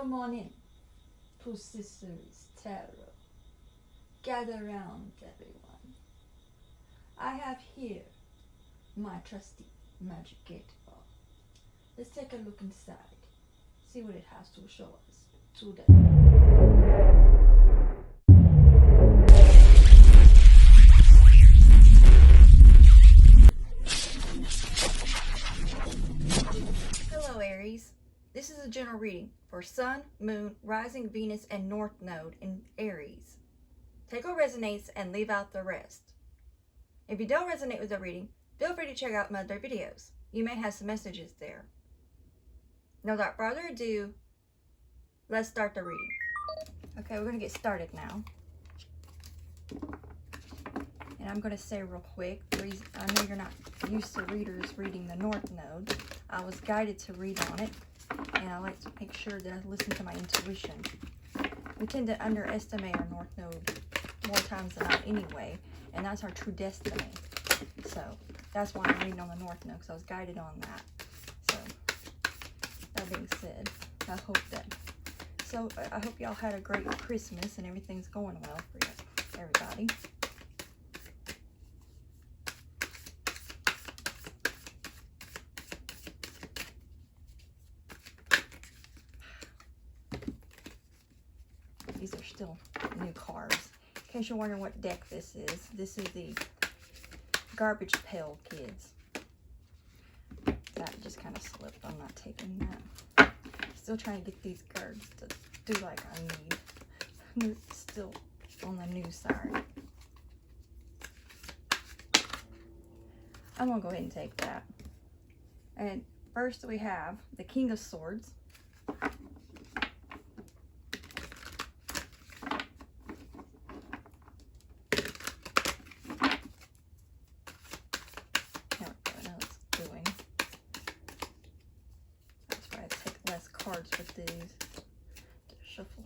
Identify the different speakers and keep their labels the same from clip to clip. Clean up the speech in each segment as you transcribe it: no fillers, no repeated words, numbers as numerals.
Speaker 1: Come on in to Sister's Tarot. Gather round, everyone. I have here my trusty magic 8-ball. Let's take a look inside, see what it has to show us today. Hello Aries, this is a general reading for Sun, Moon, Rising Venus, and North Node in Aries. Take what resonates and leave out the rest. If you don't resonate with the reading, feel free to check out my other videos. You may have some messages there. Now without further ado, let's start the reading. Okay, we're going to get started now. And I'm going to say real quick, I know you're not used to readers reading the North Node. I was guided to read on it, and I like to make sure that I listen to my intuition. We tend to underestimate our North Node more times than not anyway, and that's our true destiny. So that's why I'm reading on the North Node, because I was guided on that. So that being said, I hope y'all had a great Christmas and everything's going well for everybody. These are still new cards. In case you're wondering what deck this is the Garbage Pail Kids. That just kind of slipped. I'm not taking that. Still trying to get these cards to do like I need. Still on the new side. I'm going to go ahead and take that. And first we have the King of Swords. Cards with these to shuffle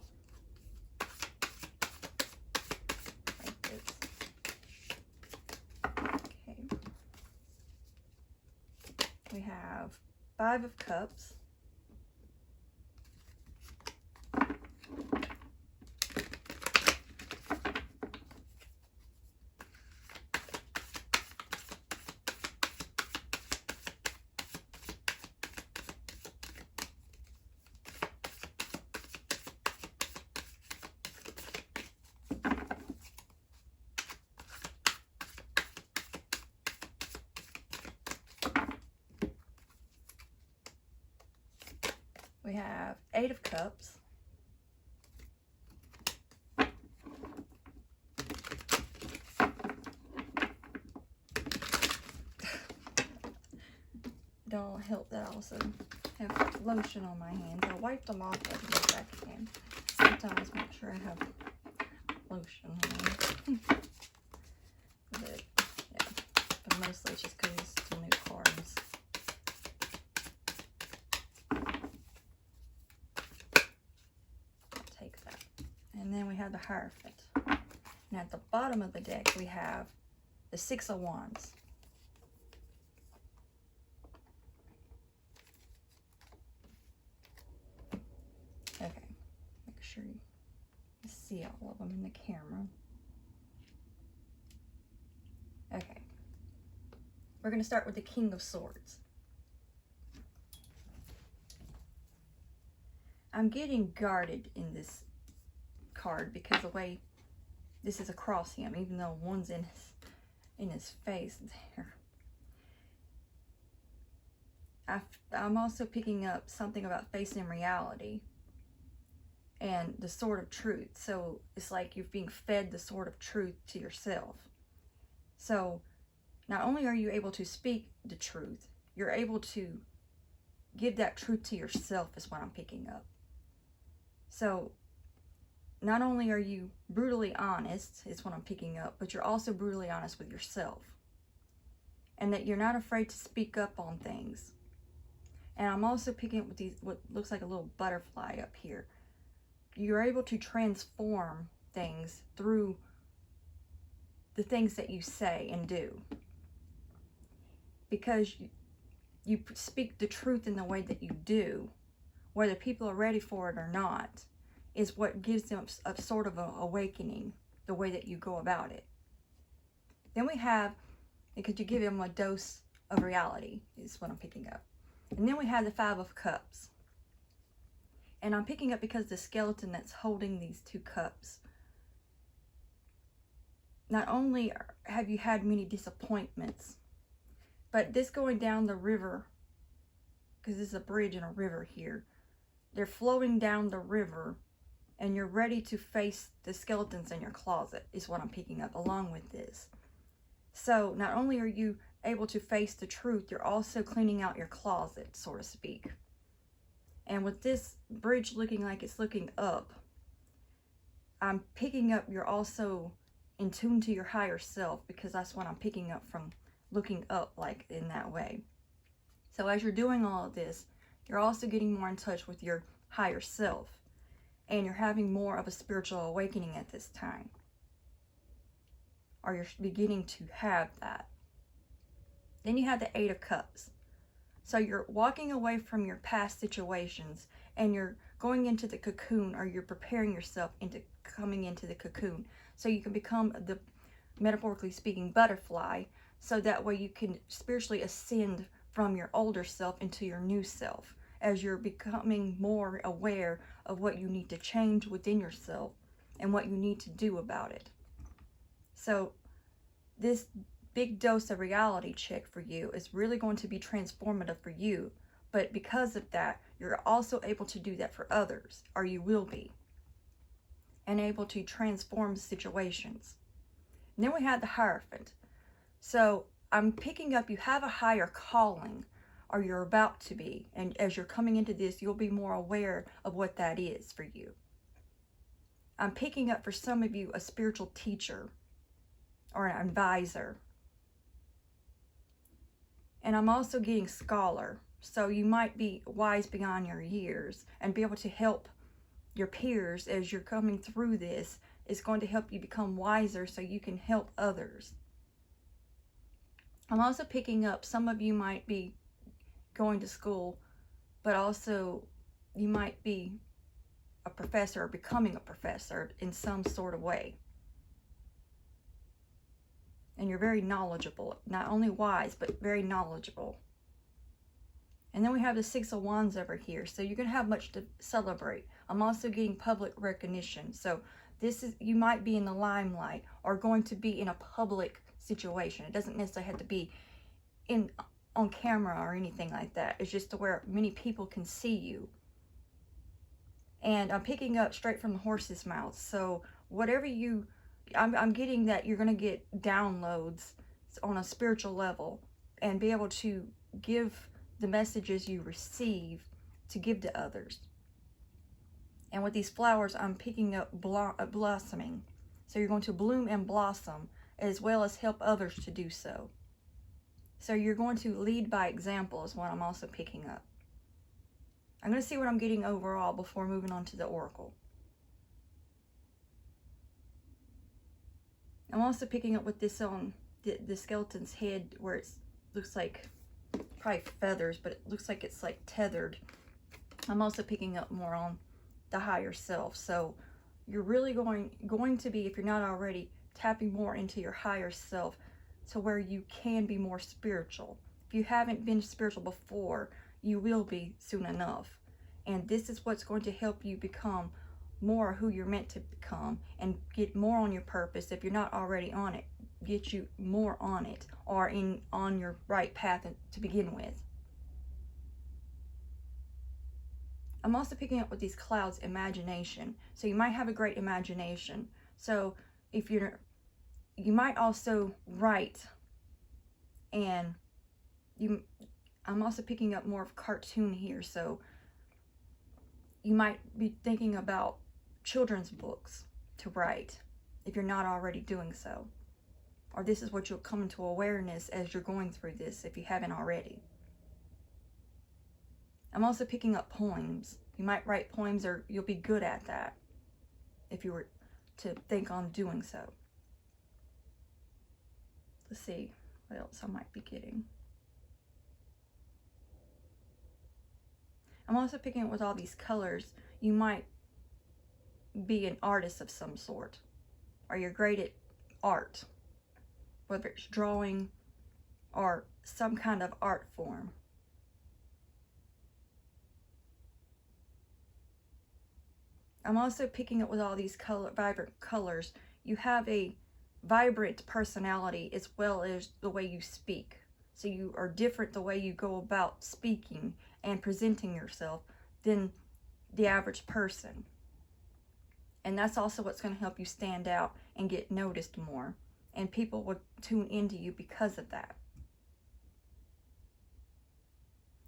Speaker 1: like this. Okay, we have 5 of Cups, we have 8 of Cups, don't help that I also have lotion on my hands. I wipe them off as much as I can. Sometimes make sure I have lotion on. But yeah, but mostly it's just because it's still new cards. And then we have the Hierophant. And at the bottom of the deck, we have the 6 of Wands. Okay, make sure you see all of them in the camera. Okay, we're going to start with the King of Swords. I'm getting guarded in this card because the way this is across him, even though one's in his face there. I'm also picking up something about facing reality and the sword of truth. So it's like you're being fed the sword of truth to yourself. So not only are you able to speak the truth, you're able to give that truth to yourself is what I'm picking up. So not only are you brutally honest, is what I'm picking up, but you're also brutally honest with yourself. And that you're not afraid to speak up on things. And I'm also picking up with these, what looks like a little butterfly up here. You're able to transform things through the things that you say and do. Because you speak the truth in the way that you do, whether people are ready for it or not, is what gives them a sort of an awakening, the way that you go about it. Then we have, because you give them a dose of reality, is what I'm picking up. And then we have the Five of Cups. And I'm picking up because the skeleton that's holding these two cups, not only have you had many disappointments, but this going down the river, because this is a bridge and a river here, they're flowing down the river, and you're ready to face the skeletons in your closet, is what I'm picking up along with this. So not only are you able to face the truth, you're also cleaning out your closet, so to speak. And with this bridge looking like it's looking up, I'm picking up you're also in tune to your higher self, because that's what I'm picking up from looking up, like in that way. So as you're doing all of this, you're also getting more in touch with your higher self, and you're having more of a spiritual awakening at this time, or you're beginning to have that. Then you have the Eight of Cups. So you're walking away from your past situations, and you're going into the cocoon, or you're preparing yourself into coming into the cocoon, so you can become the, metaphorically speaking, butterfly, so that way you can spiritually ascend from your older self into your new self, as you're becoming more aware of what you need to change within yourself and what you need to do about it. So this big dose of reality check for you is really going to be transformative for you, but because of that, you're also able to do that for others, or you will be, and able to transform situations. And then we have the Hierophant. So I'm picking up you have a higher calling, or you're about to be, and as you're coming into this, you'll be more aware of what that is for you. I'm picking up for some of you a spiritual teacher or an advisor. And I'm also getting scholar. So you might be wise beyond your years and be able to help your peers as you're coming through this. Is going to help you become wiser so you can help others. I'm also picking up some of you might be going to school, but also you might be a professor or becoming a professor in some sort of way. And you're very knowledgeable, not only wise, but very knowledgeable. And then we have the Six of Wands over here. So you're going to have much to celebrate. I'm also getting public recognition. So this is, you might be in the limelight or going to be in a public situation. It doesn't necessarily have to be on camera or anything like that. It's just to where many people can see you. And I'm picking up straight from the horse's mouth. So whatever you, I'm getting that you're going to get downloads on a spiritual level and be able to give the messages you receive to give to others. And with these flowers, I'm picking up blossoming. So you're going to bloom and blossom, as well as help others to do so. So you're going to lead by example is what I'm also picking up. I'm going to see what I'm getting overall before moving on to the oracle. I'm also picking up with this on the skeleton's head, where it looks like probably feathers, but it looks like it's like tethered. I'm also picking up more on the higher self. So you're really going to be, if you're not already, tapping more into your higher self to where you can be more spiritual. If you haven't been spiritual before, you will be soon enough. And this is what's going to help you become more who you're meant to become and get more on your purpose. If you're not already on it, get you more on it, or on your right path to begin with. I'm also picking up with these clouds, imagination. So you might have a great imagination. So if you might also write, and I'm also picking up more of cartoon here. So you might be thinking about children's books to write if you're not already doing so. Or this is what you'll come into awareness as you're going through this if you haven't already. I'm also picking up poems. You might write poems, or you'll be good at that if you were to think on doing so. Let's see what else I might be getting. I'm also picking up with all these colors. You might be an artist of some sort, or you're great at art, whether it's drawing or some kind of art form. I'm also picking up with all these vibrant colors. You have a vibrant personality as well as the way you speak. So you are different the way you go about speaking and presenting yourself than the average person. And that's also what's going to help you stand out and get noticed more. And people will tune into you because of that.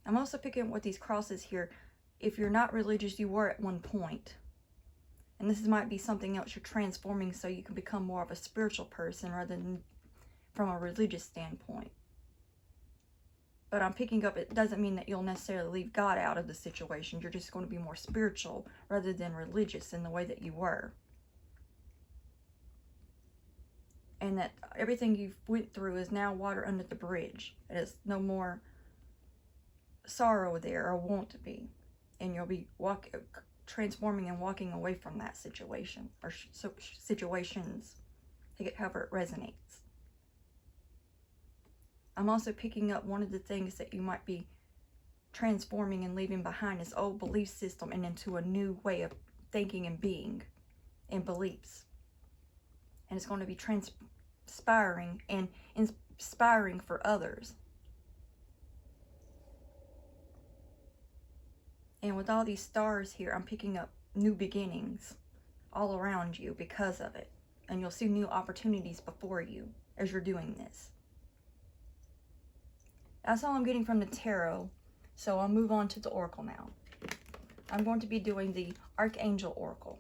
Speaker 1: I'm also picking up with these crosses here. If you're not religious, you were at one point. And this might be something else you're transforming so you can become more of a spiritual person rather than from a religious standpoint. But I'm picking up, it doesn't mean that you'll necessarily leave God out of the situation. You're just going to be more spiritual rather than religious in the way that you were. And that everything you've went through is now water under the bridge. There's no more sorrow there or want to be. And you'll be transforming and walking away from that situation or situations, however it resonates. I'm also picking up one of the things that you might be transforming and leaving behind this old belief system and into a new way of thinking and being and beliefs. And it's going to be transpiring and inspiring for others. And with all these stars here, I'm picking up new beginnings all around you because of it. And you'll see new opportunities before you as you're doing this. That's all I'm getting from the tarot. So I'll move on to the oracle now. I'm going to be doing the Archangel Oracle.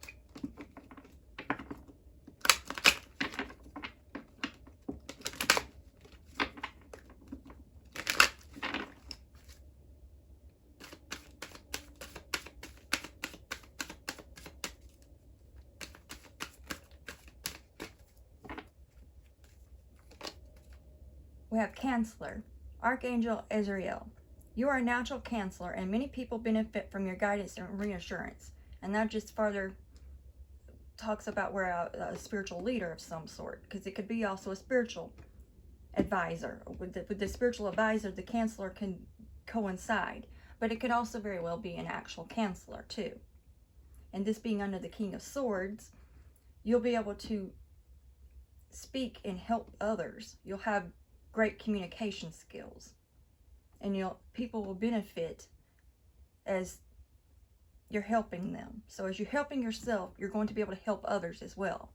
Speaker 1: We have Counselor, Archangel Azrael. You are a natural counselor, and many people benefit from your guidance and reassurance. And that just further talks about we're a spiritual leader of some sort, because it could be also a spiritual advisor. With the spiritual advisor, the counselor can coincide, but it could also very well be an actual counselor too. And this being under the King of Swords, you'll be able to speak and help others. You'll have great communication skills, and people will benefit as you're helping them. So as you're helping yourself, you're going to be able to help others as well.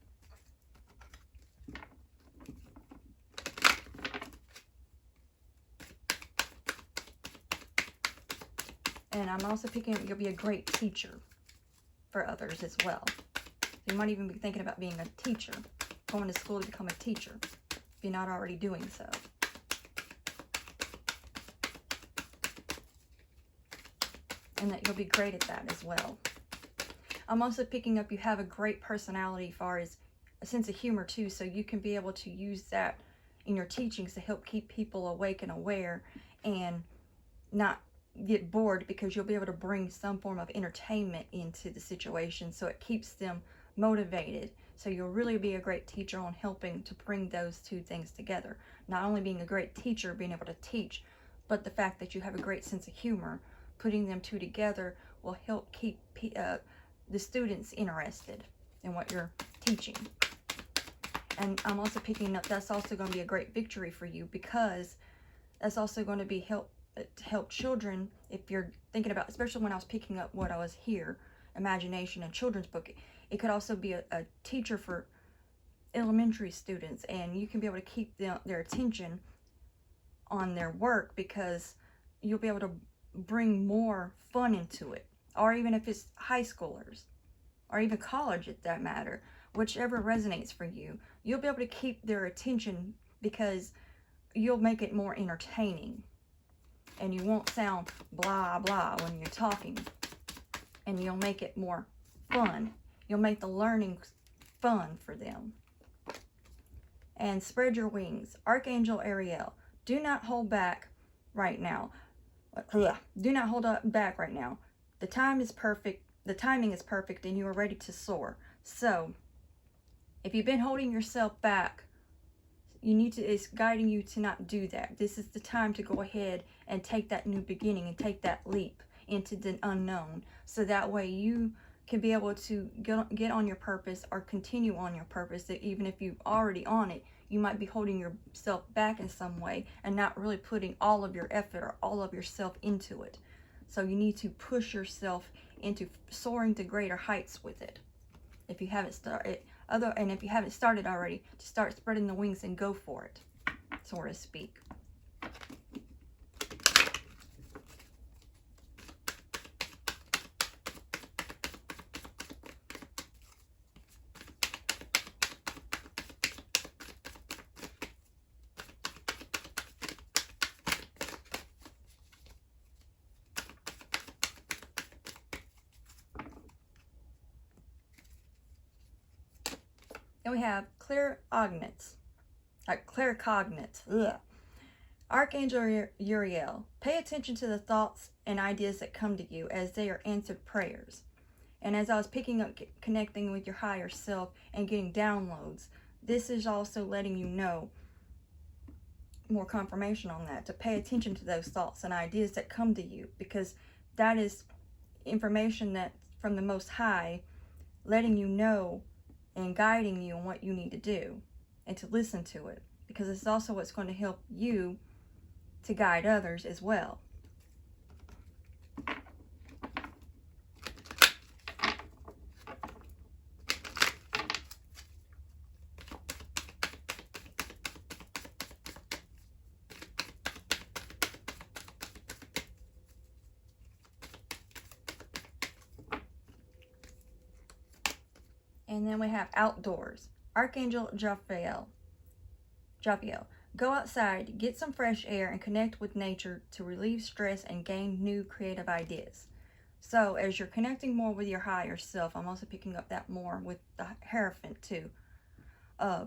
Speaker 1: And I'm also picking up you'll be a great teacher for others as well. So you might even be thinking about being a teacher, going to school to become a teacher, if you're not already doing so. And that you'll be great at that as well. I'm also picking up you have a great personality as far as a sense of humor too, so you can be able to use that in your teachings to help keep people awake and aware and not get bored, because you'll be able to bring some form of entertainment into the situation so it keeps them motivated. So you'll really be a great teacher on helping to bring those two things together. Not only being a great teacher, being able to teach, but the fact that you have a great sense of humor. Putting them two together will help keep the students interested in what you're teaching. And I'm also picking up that's also going to be a great victory for you, because that's also going to be to help children. If you're thinking about, especially when I was picking up what I was here, imagination and children's book, it could also be a teacher for elementary students, and you can be able to keep their attention on their work, because you'll be able to bring more fun into it. Or even if it's high schoolers or even college, at that matter, whichever resonates for you, you'll be able to keep their attention, because you'll make it more entertaining and you won't sound blah blah when you're talking, and you'll make it more fun. You'll make the learning fun for them. And spread your wings, Archangel Ariel. Do not hold back right now. Do not hold back right now. The time is perfect. The timing is perfect, and you are ready to soar. So, if you've been holding yourself back, it's guiding you to not do that. This is the time to go ahead and take that new beginning and take that leap into the unknown. So that way you can be able to get on your purpose or continue on your purpose. That even if you're already on it, you might be holding yourself back in some way and not really putting all of your effort or all of yourself into it. So you need to push yourself into soaring to greater heights with it. If you haven't started, if you haven't started already, to start spreading the wings and go for it, so to speak. Then we have claircognizance. Archangel Uriel. Pay attention to the thoughts and ideas that come to you as they are answered prayers. And as I was picking up, connecting with your higher self and getting downloads, this is also letting you know, more confirmation on that, to pay attention to those thoughts and ideas that come to you, because that is information that from the Most High, letting you know and guiding you on what you need to do and to listen to it, because it's also what's going to help you to guide others as well. And then we have outdoors. Archangel Jophiel. Go outside, get some fresh air, and connect with nature to relieve stress and gain new creative ideas. So as you're connecting more with your higher self, I'm also picking up that more with the Hierophant too. By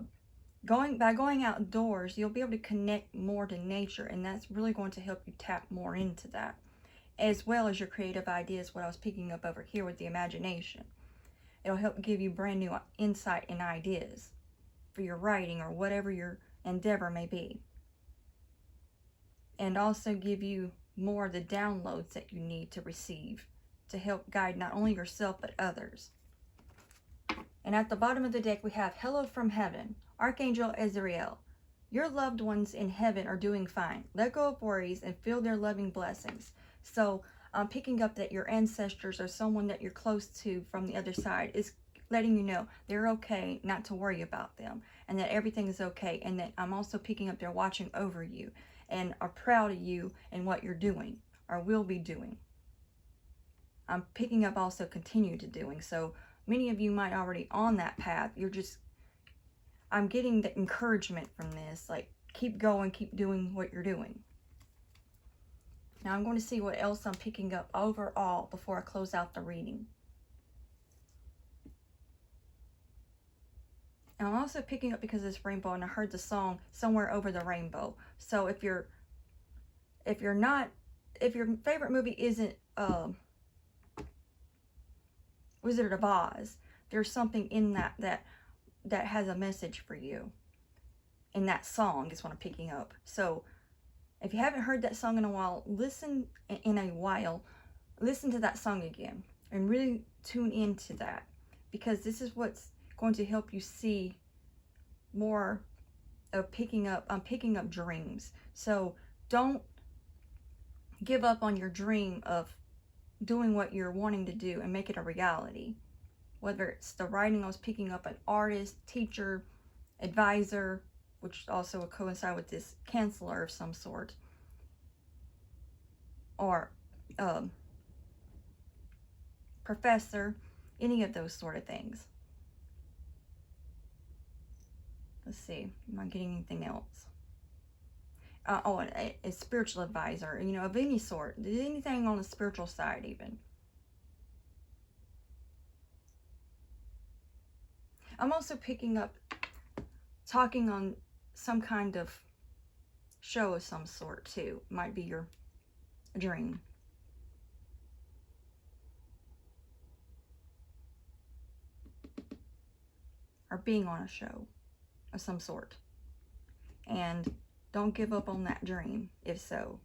Speaker 1: going outdoors, you'll be able to connect more to nature, and that's really going to help you tap more into that, as well as your creative ideas, what I was picking up over here with the imagination. It'll help give you brand new insight and ideas for your writing or whatever your endeavor may be. And also give you more of the downloads that you need to receive to help guide not only yourself but others. And at the bottom of the deck we have Hello from Heaven, Archangel Azrael. Your loved ones in heaven are doing fine. Let go of worries and feel their loving blessings. So I'm picking up that your ancestors or someone that you're close to from the other side is letting you know they're okay, not to worry about them, and that everything is okay. And that I'm also picking up they're watching over you and are proud of you and what you're doing or will be doing. I'm picking up also continue to doing. So many of you might already on that path. I'm getting the encouragement from this, like keep going, keep doing what you're doing. Now I'm going to see what else I'm picking up overall before I close out the reading. And I'm also picking up because of this rainbow, and I heard the song Somewhere Over the Rainbow. So if your favorite movie isn't Wizard of Oz, there's something in that has a message for you. In that song is what I'm picking up. So if you haven't heard that song in a while, listen to that song again and really tune into that, because this is what's going to help you see more of picking up dreams. So don't give up on your dream of doing what you're wanting to do and make it a reality. Whether it's the writing, I was picking up an artist, teacher, advisor, which also will coincide with this counselor of some sort, or professor, any of those sort of things. Let's see, am I getting anything else? A spiritual advisor, of any sort, anything on the spiritual side even. I'm also picking up talking on some kind of show of some sort too. Might be your dream. or being on a show of some sort. And don't give up on that dream, if so,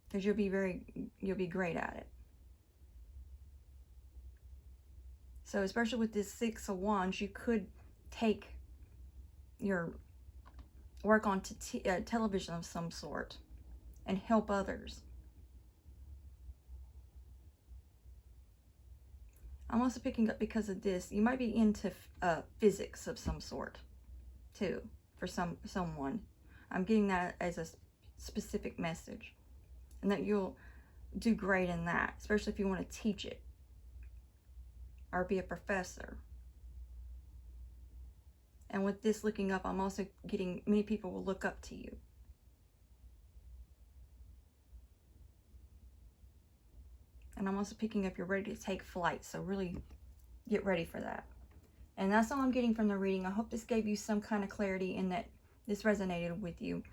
Speaker 1: because you'll be great at it. So especially with this Six of Wands, you could take your work on television of some sort and help others. I'm also picking up, because of this, you might be into physics of some sort too, for someone. I'm getting that as a specific message, and that you'll do great in that, especially if you want to teach it or be a professor. And with this looking up, I'm also getting many people will look up to you. And I'm also picking up you're ready to take flight, so really get ready for that. And that's all I'm getting from the reading. I hope this gave you some kind of clarity and that this resonated with you.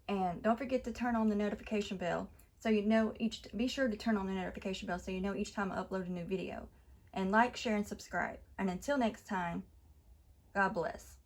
Speaker 1: And don't forget to turn on the notification bell so you know be sure to turn on the notification bell so you know each time I upload a new video. And like, share, and subscribe. And until next time, God bless.